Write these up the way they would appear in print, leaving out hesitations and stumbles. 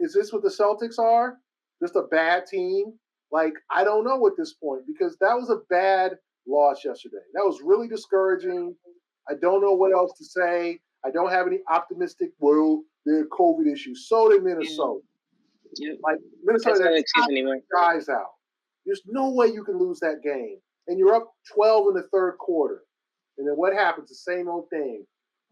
is this what the Celtics are? Just a bad team? Like, I don't know at this point because that was a bad loss yesterday. That was really discouraging. I don't know what else to say. I don't have any optimistic, well, there are COVID issues. So did Minnesota. Yep. Like, Minnesota, That's no they're excuse anymore. guys out. There's no way you can lose that game. And you're up 12 in the third quarter. And then what happens? The same old thing.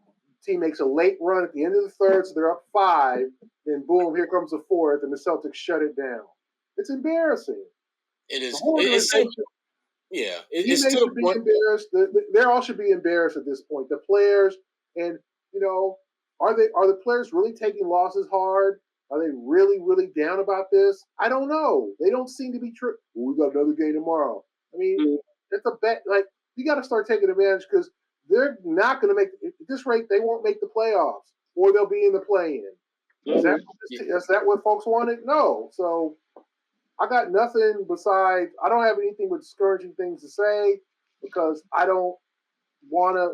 The team makes a late run at the end of the third, so they're up 5. Then boom, here comes the fourth, and the Celtics shut it down. It's embarrassing. It is. It's to the point. Embarrassed. They all should be embarrassed at this point. The players, and are the players really taking losses hard? Are they really, really down about this? I don't know. They don't seem to be true. Well, we got another game tomorrow. I mean, it's a bet. Like, you got to start taking advantage because they're not going to make at this rate. They won't make the playoffs, or they'll be in the play-in. Is that what folks wanted? No. So I got nothing besides. I don't have anything but discouraging things to say because I don't want to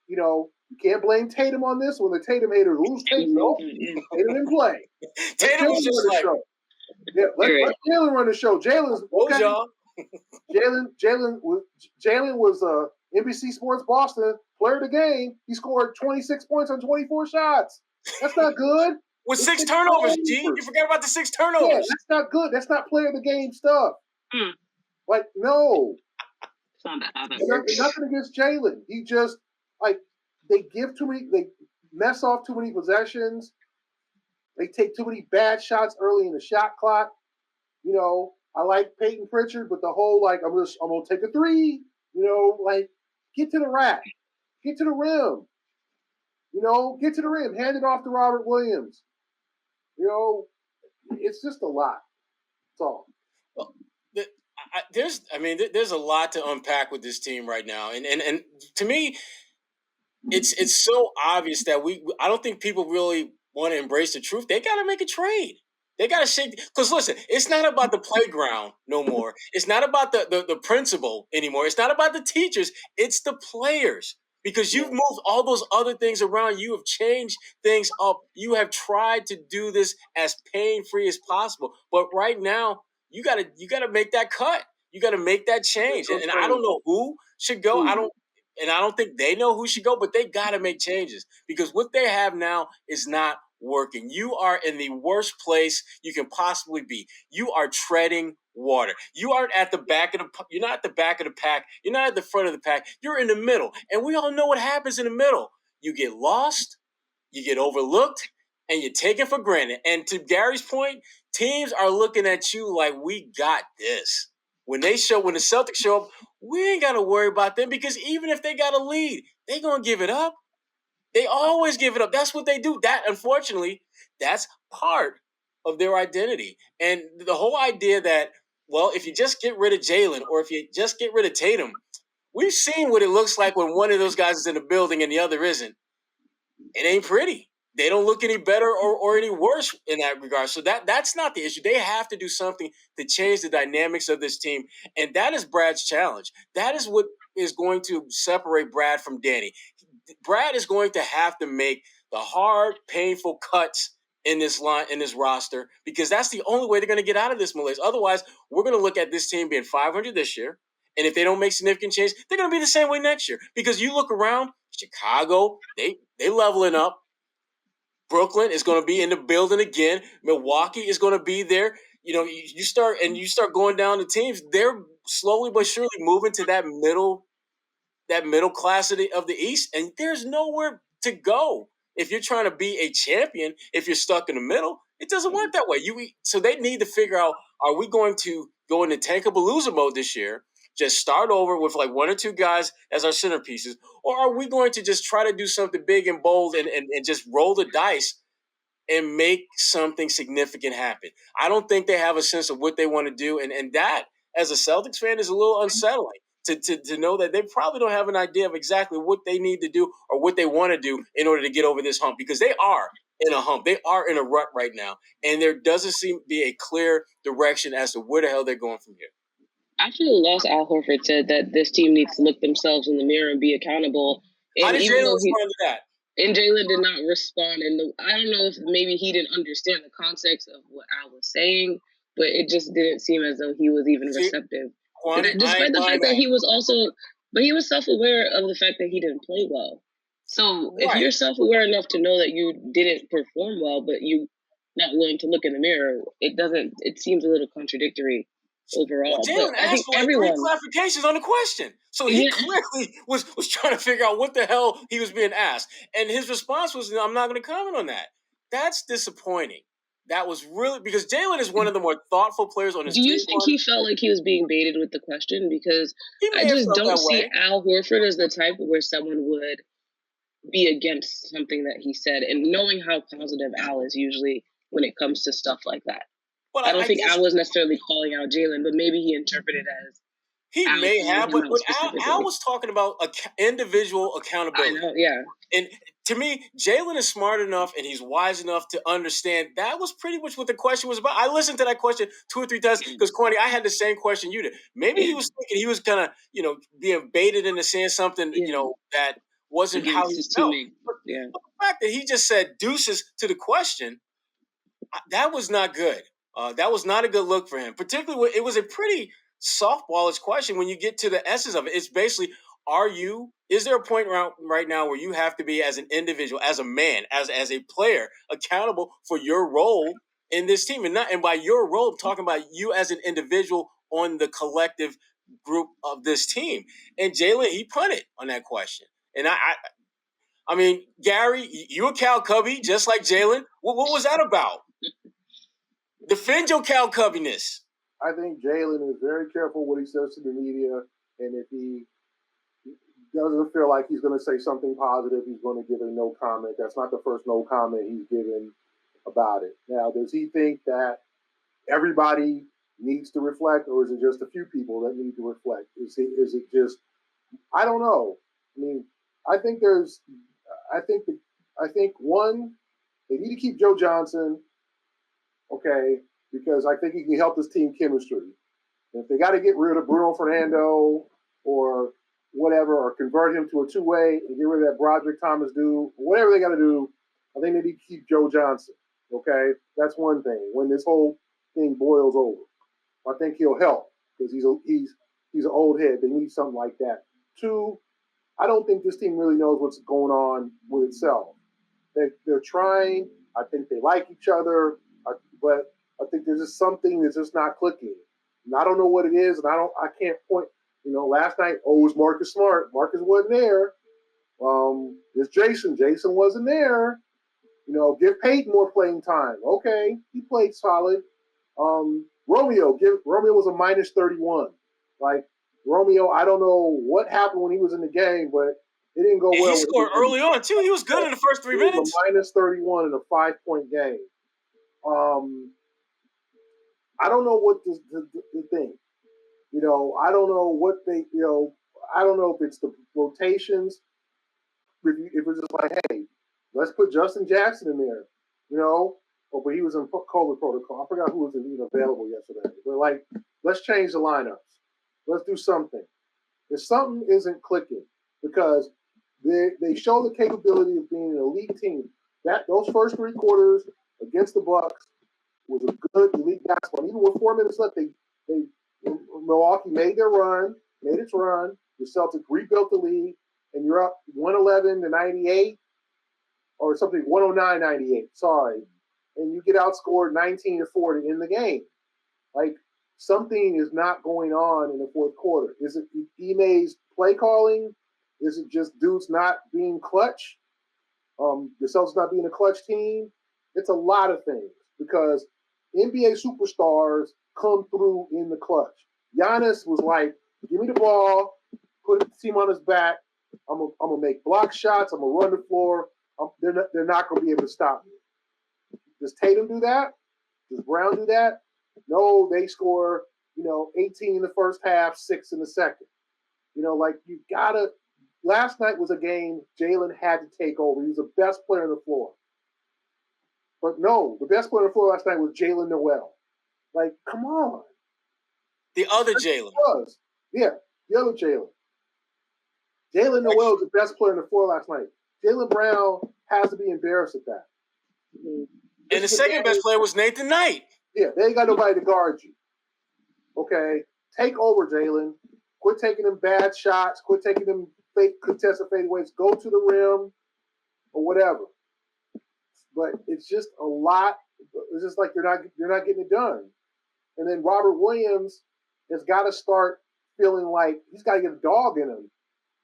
you can't blame Tatum on this when the Tatum haters lose Tatum. No, Tatum didn't play. Tatum was just like, let Jalen run the show. Jalen was NBC Sports Boston player of the game. He scored 26 points on 24 shots. That's not good. With 6 turnovers, G. You forgot about the 6 turnovers. Yeah, that's not good. That's not player of the game stuff. Like, no. It's not how that works. Nothing against Jalen. He just, they mess off too many possessions. They take too many bad shots early in the shot clock. I like Peyton Pritchard, but the whole, I'm going to take a 3. Get to the rack. Get to the rim. Get to the rim. Hand it off to Robert Williams. It's just a lot. That's all. Well, there's a lot to unpack with this team right now, and to me, it's so obvious that I don't think people really want to embrace the truth. They got to make a trade. They got to shake. Because listen, it's not about the playground no more. It's not about the principal anymore. It's not about the teachers. It's the players. Because you've moved all those other things around. You have changed things up. You have tried to do this as pain-free as possible. But right now, you gotta make that cut. You gotta make that change. And I don't know who should go. I don't think they know who should go, but they gotta make changes. Because what they have now is not working. You are in the worst place you can possibly be. You are treading water. You aren't at the back of you're not at the back of the pack. You're not at the front of the pack. You're in the middle. And we all know what happens in the middle. You get lost, you get overlooked, and you're taken for granted. And to Gary's point, teams are looking at you like, we got this. When the Celtics show up, we ain't got to worry about them because even if they got a lead, they're going to give it up. They always give it up. That's what they do. That, unfortunately, that's part of their identity. And the whole idea that, well, if you just get rid of Jalen or if you just get rid of Tatum, we've seen what it looks like when one of those guys is in the building and the other isn't. It ain't pretty. They don't look any better or any worse in that regard. So that's not the issue. They have to do something to change the dynamics of this team. And that is Brad's challenge. That is what is going to separate Brad from Danny. Brad is going to have to make the hard, painful cuts in this roster, because that's the only way they're going to get out of this malaise. Otherwise, we're going to look at this team being 500 this year, and if they don't make significant change, they're going to be the same way next year. Because you look around, Chicago, they leveling up. Brooklyn is going to be in the building again. Milwaukee is going to be there. You start going down the teams. They're slowly but surely moving to that middle class of the East, and there's nowhere to go if you're trying to be a champion. If you're stuck in the middle, it doesn't work that way. So they need to figure out: are we going to go into tank-a-palooza mode this year, just start over with like 1 or 2 guys as our centerpieces, or are we going to just try to do something big and bold and just roll the dice and make something significant happen? I don't think they have a sense of what they want to do, and that, as a Celtics fan, is a little unsettling. To know that they probably don't have an idea of exactly what they need to do or what they want to do in order to get over this hump, because they are in a hump. They are in a rut right now, and there doesn't seem to be a clear direction as to where the hell they're going from here. After the loss, Al Horford said that this team needs to look themselves in the mirror and be accountable. And how did Jalen respond to that? And Jaylen did not respond. I don't know if maybe he didn't understand the context of what I was saying, but it just didn't seem as though he was even receptive. Despite the fact that he was but he was self-aware of the fact that he didn't play well. So if you're self-aware enough to know that you didn't perform well, but you not willing to look in the mirror, it seems a little contradictory overall. Well, Jaylen asked for like 3 clarifications on the question. So he clearly was trying to figure out what the hell he was being asked. And his response was, I'm not going to comment on that. That's disappointing. That was really, because Jaylen is one of the more thoughtful players on his team. Do you think he felt like he was being baited with the question? Because I just don't see Al Horford as the type where someone would be against something that he said, and knowing how positive Al is usually when it comes to stuff like that. But I don't think Al was necessarily calling out Jaylen, but maybe he interpreted it as he Al may have, but Al was talking about individual accountability. I know, yeah. And to me, Jaylen is smart enough and he's wise enough to understand that was pretty much what the question was about. I listened to that question 2 or 3 times because, Kwani, I had the same question you did. Maybe he was thinking he was kind of, being baited into saying something, that wasn't how he felt. But the fact that he just said deuces to the question, that was not good. That was not a good look for him. Particularly when it was a pretty softballish question when you get to the essence of it. It's basically, is there a point right now where you have to be, as an individual, as a man, as a player, accountable for your role in this team? And by your role, I'm talking about you as an individual on the collective group of this team. And Jaylen, he punted on that question. And I mean, Gary, you a Cal Cubby, just like Jaylen. What was that about? Defend your Cal Cubbiness. I think Jaylen is very careful what he says to the media, and if he doesn't feel like he's going to say something positive, he's going to give a no comment. That's not the first no comment he's given about it. Now, does he think that everybody needs to reflect, or is it just a few people that need to reflect? Is it just, I don't know. I mean, I think one, they need to keep Joe Johnson, okay, because I think he can help this team chemistry. And if they got to get rid of Bruno Fernando or whatever, or convert him to a two-way and get rid of that Broderick Thomas dude, whatever they got to do, I think they need to keep Joe Johnson, okay? That's one thing. When this whole thing boils over, I think he'll help because he's an old head. They need something like that. 2, I don't think this team really knows what's going on with itself. They're trying. I think they like each other, but I think there's just something that's just not clicking. And I don't know what it is, and I can't point. Last night, it was Marcus Smart. Marcus wasn't there. There's Jayson. Jayson wasn't there. Give Peyton more playing time. Okay, he played solid. Romeo was a minus 31. Like, Romeo, I don't know what happened when he was in the game, but it didn't go well. He scored early on, too. He was good in the first 3 minutes. He was a minus 31 in a 5-point game. I don't know what the thing. I don't know what they, I don't know if it's the rotations. If it's just like, hey, let's put Justin Jackson in there, but he was in COVID protocol. I forgot who was even available yesterday. But, like, let's change the lineups. Let's do something. If something isn't clicking, because they show the capability of being an elite team. Those first 3 quarters against the Bucks was a good elite basketball. Even with 4 minutes left, Milwaukee made its run. The Celtics rebuilt the lead, and you're up 111-98 or something, 109-98. Sorry, and you get outscored 19-40 in the game. Like, something is not going on in the fourth quarter. Is it Ime's play calling? Is it just dudes not being clutch? The Celtics not being a clutch team? It's a lot of things because NBA superstars come through in the clutch. Giannis was like, give me the ball, put the team on his back. I'm gonna make block shots. I'm gonna run the floor. They're not gonna be able to stop me. Does Tatum do that? Does Brown do that? No, they score, 18 in the first half, 6 in the second. Like, you gotta. Last night was a game Jaylen had to take over. He was the best player on the floor. But no, the best player on the floor last night was Jaylen Noel. Like, come on. The other Jaylen. Yeah, the other Jaylen. Jaylen Noel was the best player on the floor last night. Jaylen Brown has to be embarrassed at that. Mm-hmm. And the second best player was Nathan Knight. Yeah, they ain't got nobody to guard you. Okay, take over, Jaylen. Quit taking them bad shots. Quit taking them fake contested fadeaways. Go to the rim or whatever. But it's just a lot. It's just like you're not getting it done. And then Robert Williams has got to start feeling like he's got to get a dog in him.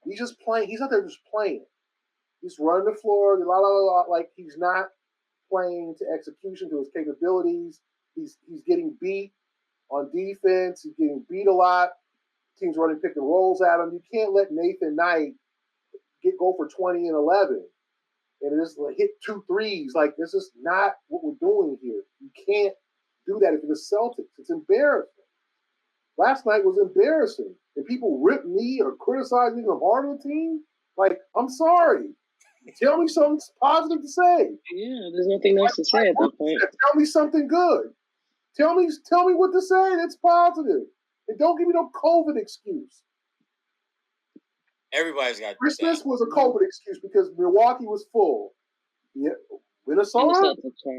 He's just playing. He's out there just playing. He's running the floor, like he's not playing to execution, to his capabilities. He's getting beat on defense. He's getting beat a lot. Teams running pick and rolls at him. You can't let Nathan Knight go for 20 and 11 and just hit 2 threes. Like, this is not what we're doing here. You can't do that if you're the Celtics. It's embarrassing. Last night was embarrassing. And people rip me or criticize me from part of the team. Like, I'm sorry. Tell me something positive to say. Yeah, there's nothing else to say at that point. Tell me something good. Tell me what to say that's positive. And don't give me no COVID excuse. Everybody's got Christmas was a COVID excuse because Milwaukee was full. Yeah, Minnesota.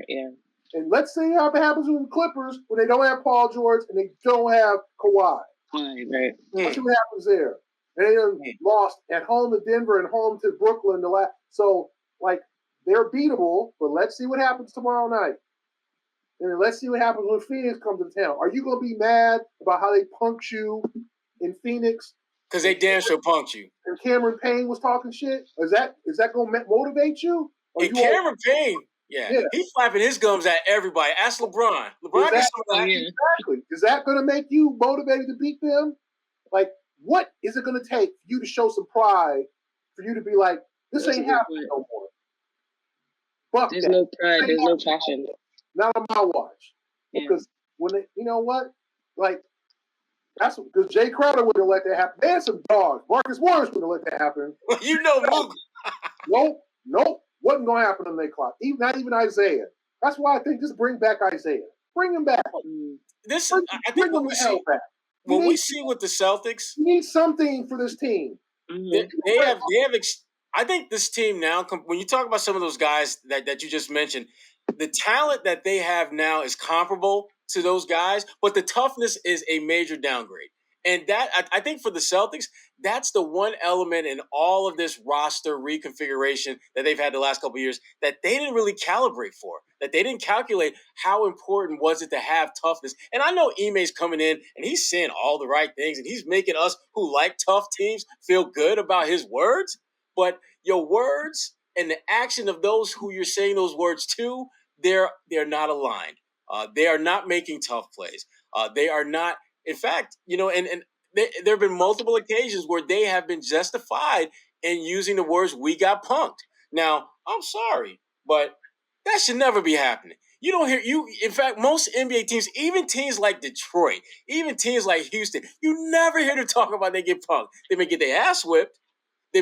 Yeah. And let's see how it happens with the Clippers when they don't have Paul George and they don't have Kawhi. Right. Let's see what happens there. And they lost at home to Denver and home to Brooklyn. So, like, they're beatable, but let's see what happens tomorrow night. And then let's see what happens when Phoenix comes to town. Are you going to be mad about how they punked you in Phoenix? Because they damn sure punked you. And Cameron Payne was talking shit? Is that going to motivate you? And Cameron Payne, he's flapping his gums at everybody. Ask LeBron. LeBron gets some of that. Exactly. Is that going to make you motivated to beat them? Like, what is it going to take for you to show some pride, for you to be like, this ain't happening no more? Fuck there's no pride. There's no passion. Not on my watch. Yeah. Because you know what? Like, that's because Jay Crowder wouldn't let that happen. They had some dogs. Marcus Morris wouldn't let that happen. You know, Luke. Nope. Wasn't going to happen on their clock. Not even Isaiah. That's why I think just bring back Isaiah. Bring him back. I think when we see with the Celtics, you need something for this team. They have. I think this team now, when you talk about some of those guys that you just mentioned, the talent that they have now is comparable to those guys, but the toughness is a major downgrade. And that, I think for the Celtics, that's the one element in all of this roster reconfiguration that they've had the last couple of years that they didn't really calibrate for, that they didn't calculate how important was it to have toughness. And I know Ime's coming in and he's saying all the right things and he's making us who like tough teams feel good about his words. But your words and the action of those who you're saying those words to, they're not aligned. They are not making tough plays. They are not. In fact, and there have been multiple occasions where they have been justified in using the words "we got punked." Now, I'm sorry, but that should never be happening. You don't hear in fact, most NBA teams, even teams like Detroit, even teams like Houston, you never hear them talk about they get punked. They may get their ass whipped. They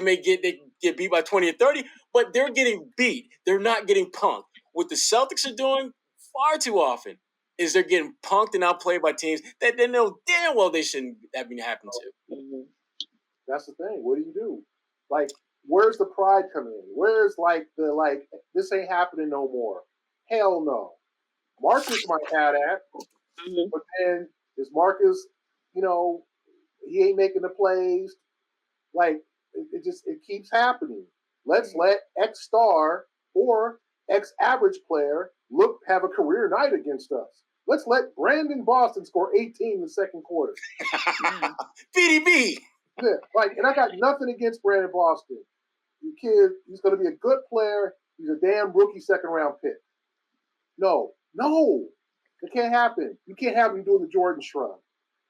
get beat by 20 or 30, but they're getting beat. They're not getting punked. What the Celtics are doing far too often is they're getting punked and outplayed by teams that they know damn well they shouldn't have been happening to. Mm-hmm. That's the thing. What do you do? Like, where's the pride coming in? Where's this ain't happening no more? Hell no. Marcus might have that, but then is Marcus, he ain't making the plays. Like, it keeps happening. Let's let X star or X average player have a career night against us. Let's let Brandon Boston score 18 in the second quarter. BDB. Yeah, and I got nothing against Brandon Boston. The kid, he's going to be a good player. He's a damn rookie second round pick. No, it can't happen. You can't have him doing the Jordan shrug.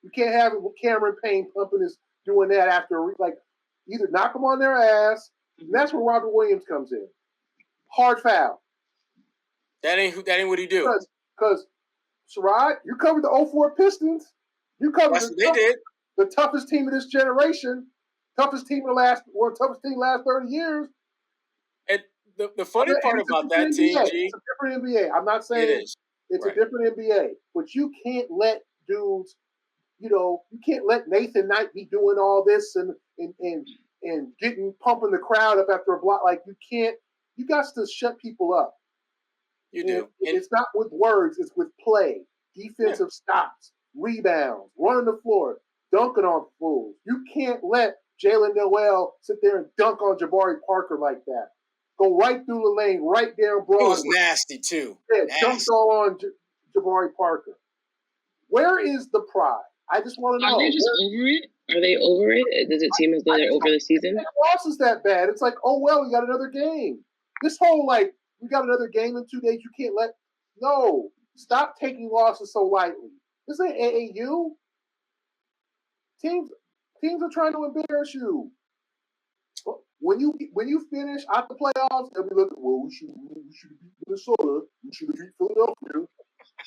You can't have him with Cameron Payne doing that after either knock them on their ass, and that's where Robert Williams comes in. Hard foul. That ain't what he do. Because Sherrod, you covered the 04 Pistons. You covered the toughest team of this generation, toughest team last 30 years. And the funny part about that team, G, it's a different NBA. I'm not saying it's a different NBA, but you can't let dudes, you can't let Nathan Knight be doing all this and and pumping the crowd up after a block. Like, you got to shut people up. You do. It's not with words, it's with play, defensive stops, rebounds, running the floor, dunking on fools. You can't let Jalen Noel sit there and dunk on Jabari Parker like that. Go right through the lane, right down Broadway. It was nasty, too. Yeah, dunked all on Jabari Parker. Where is the pride? I just want to know. Are they just over it? Are they over it? Does it seem as though they're over the season? The loss is that bad. It's like, oh, well, we got another game. This whole, like, we got another game in 2 days. You can't let – no. Stop taking losses so lightly. This ain't AAU. Teams are trying to embarrass you. When you finish out the playoffs, they'll be looking, well, we should have beat Minnesota. We should have beat Philadelphia.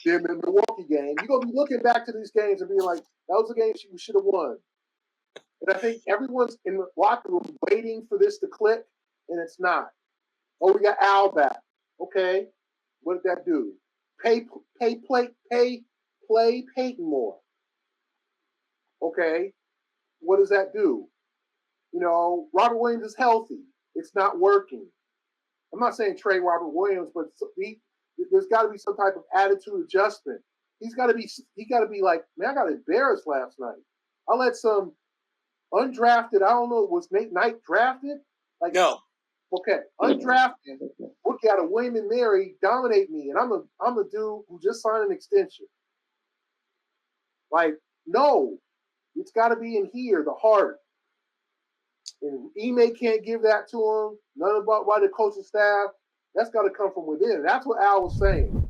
Then the Milwaukee game. You're going to be looking back to these games and being like, that was a game we should have won. And I think everyone's in the locker room waiting for this to click, and it's not. Oh, we got Al back. Okay. What did that do? Play Peyton more. Okay. What does that do? You know, Robert Williams is healthy. It's not working. I'm not saying trade Robert Williams, but there's got to be some type of attitude adjustment. He got to be like, man, I got embarrassed last night. I let some undrafted, I don't know, was Nate Knight drafted? Like, no. Okay, undrafted. Look at a William and Mary dominate me, and I'm a dude who just signed an extension. Like, no, it's got to be in here, the heart. And Ime can't give that to him. None about by the coaching staff. That's got to come from within. That's what Al was saying.